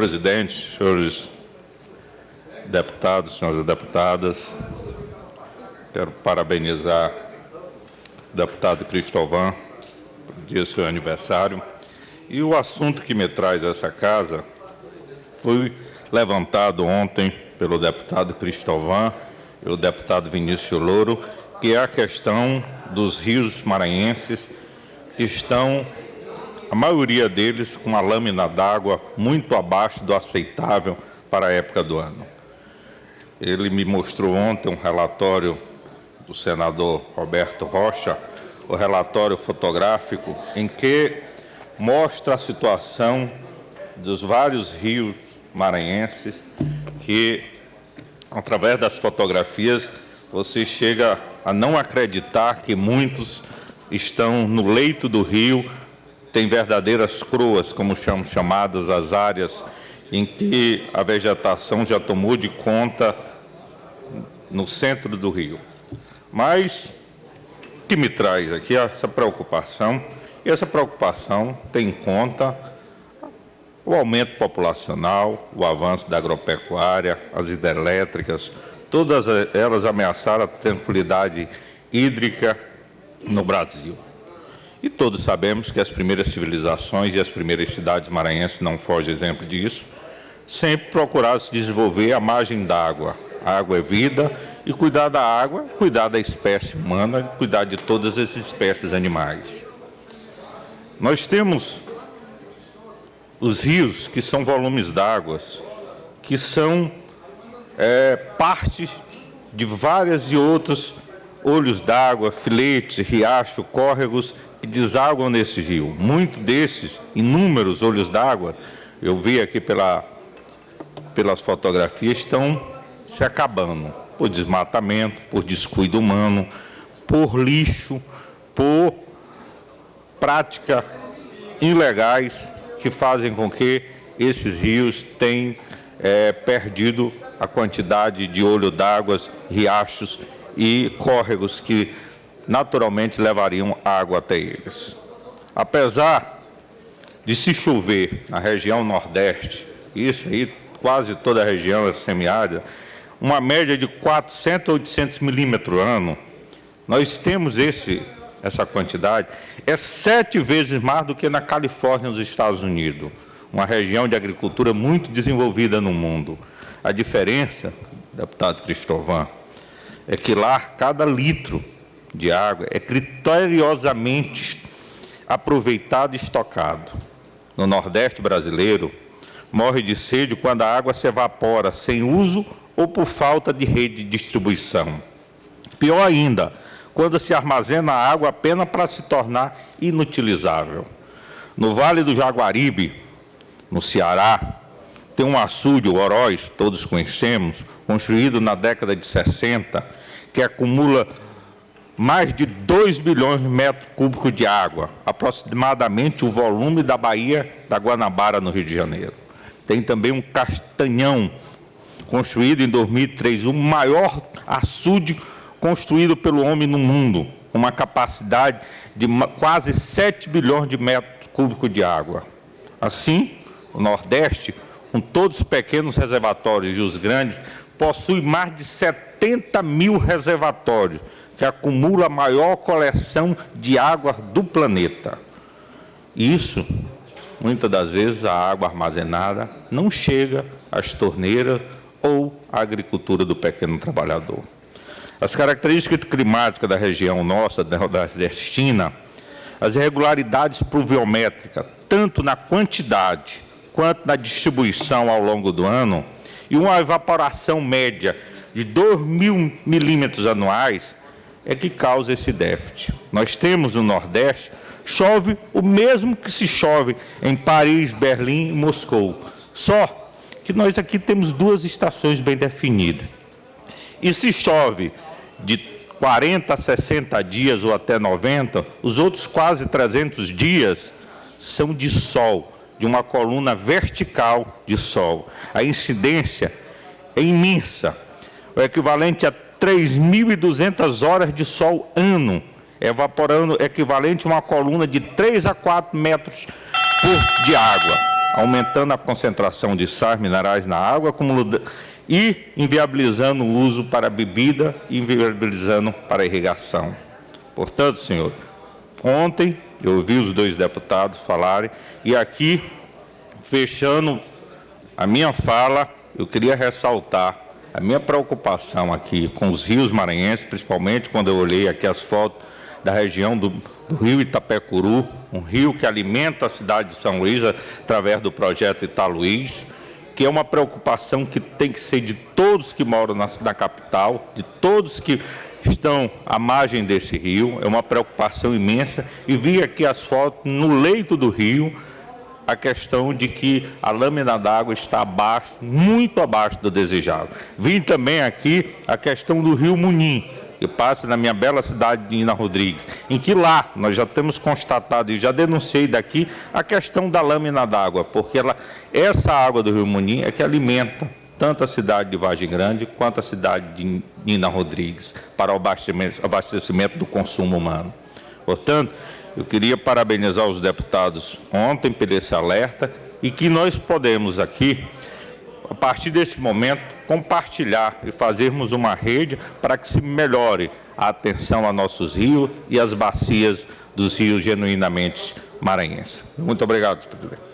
presidente, senhores deputados, senhoras deputadas, quero parabenizar o deputado Cristóvão pelo dia do seu aniversário. E o assunto que me traz a essa casa foi levantado ontem pelo deputado Cristóvão e pelo deputado Vinícius Louro, que é a questão dos rios maranhenses que estão, a maioria deles, com uma lâmina d'água muito abaixo do aceitável para a época do ano. Ele me mostrou ontem um relatório do senador Roberto Rocha, o relatório fotográfico, em que mostra a situação dos vários rios maranhenses, que, através das fotografias, você chega a não acreditar que muitos estão no leito do rio, tem verdadeiras croas, como são chamadas as áreas em que a vegetação já tomou de conta no centro do rio. Mas o que me traz aqui é essa preocupação, e essa preocupação tem em conta o aumento populacional, o avanço da agropecuária, as hidrelétricas, todas elas ameaçaram a tranquilidade hídrica no Brasil. E todos sabemos que as primeiras civilizações e as primeiras cidades maranhenses, não foge exemplo disso, sempre procuraram se desenvolver à margem d'água. A água é vida, e cuidar da água, cuidar da espécie humana, cuidar de todas as espécies animais. Nós temos os rios, que são volumes d'água, que são partes de várias e outros olhos d'água, filetes, riachos, córregos, que desaguam nesse rio. Muitos desses, inúmeros olhos d'água, eu vi aqui pelas fotografias, estão se acabando por desmatamento, por descuido humano, por lixo, por práticas ilegais que fazem com que esses rios tenham perdido a quantidade de olho d'água, riachos e córregos que naturalmente levariam água até eles. Apesar de se chover na região Nordeste, isso aí, quase toda a região é semiárida, uma média de 400 a 800 milímetros ano, nós temos essa quantidade, é 7 vezes mais do que na Califórnia, nos Estados Unidos, uma região de agricultura muito desenvolvida no mundo. A diferença, deputado Cristóvão, é que lá cada litro de água é criteriosamente aproveitado e estocado. No Nordeste brasileiro, morre de sede quando a água se evapora sem uso ou por falta de rede de distribuição. Pior ainda, quando se armazena a água apenas para se tornar inutilizável. No Vale do Jaguaribe, no Ceará, tem um açude, o Oroz, todos conhecemos, construído na década de 60, que acumula mais de 2 bilhões de metros cúbicos de água, aproximadamente o volume da Baía da Guanabara, no Rio de Janeiro. Tem também um Castanhão, construído em 2003, o maior açude construído pelo homem no mundo, com uma capacidade de quase 7 bilhões de metros cúbicos de água. Assim, o Nordeste, com todos os pequenos reservatórios e os grandes, possui mais de 70 mil reservatórios, que acumula a maior coleção de água do planeta. Isso, muitas das vezes, a água armazenada não chega às torneiras ou à agricultura do pequeno trabalhador. As características climáticas da região nossa, da nordestina, as irregularidades pluviométricas, tanto na quantidade quanto na distribuição ao longo do ano, e uma evaporação média de 2.000 milímetros anuais, é que causa esse déficit. Nós temos no Nordeste, chove o mesmo que se chove em Paris, Berlim e Moscou. Só que nós aqui temos 2 estações bem definidas. E se chove de 40 a 60 dias ou até 90, os outros quase 300 dias são de sol, de uma coluna vertical de sol. A incidência é imensa, o equivalente a 3.200 horas de sol ano, evaporando, equivalente a uma coluna de 3 a 4 metros de água. aumentando a concentração de sais minerais na água e inviabilizando o uso para bebida e inviabilizando para irrigação. Portanto, senhor, ontem eu ouvi os dois deputados falarem, e aqui, fechando a minha fala, eu queria ressaltar a minha preocupação aqui com os rios maranhenses, principalmente quando eu olhei aqui as fotos da região do rio Itapecuru, um rio que alimenta a cidade de São Luís através do projeto Italuís, que é uma preocupação que tem que ser de todos que moram na capital, de todos que estão à margem desse rio, é uma preocupação imensa, e vi aqui as fotos no leito do rio, a questão de que a lâmina d'água está abaixo, muito abaixo do desejável. Vi também aqui a questão do rio Munim, que passa na minha bela cidade de Nina Rodrigues, em que lá nós já temos constatado e já denunciei daqui a questão da lâmina d'água, porque essa água do rio Munim é que alimenta tanto a cidade de Vargem Grande quanto a cidade de Nina Rodrigues para o abastecimento do consumo humano. Portanto, eu queria parabenizar os deputados ontem por esse alerta e que nós podemos aqui, a partir desse momento, compartilhar e fazermos uma rede para que se melhore a atenção a nossos rios e as bacias dos rios genuinamente maranhenses. Muito obrigado, presidente.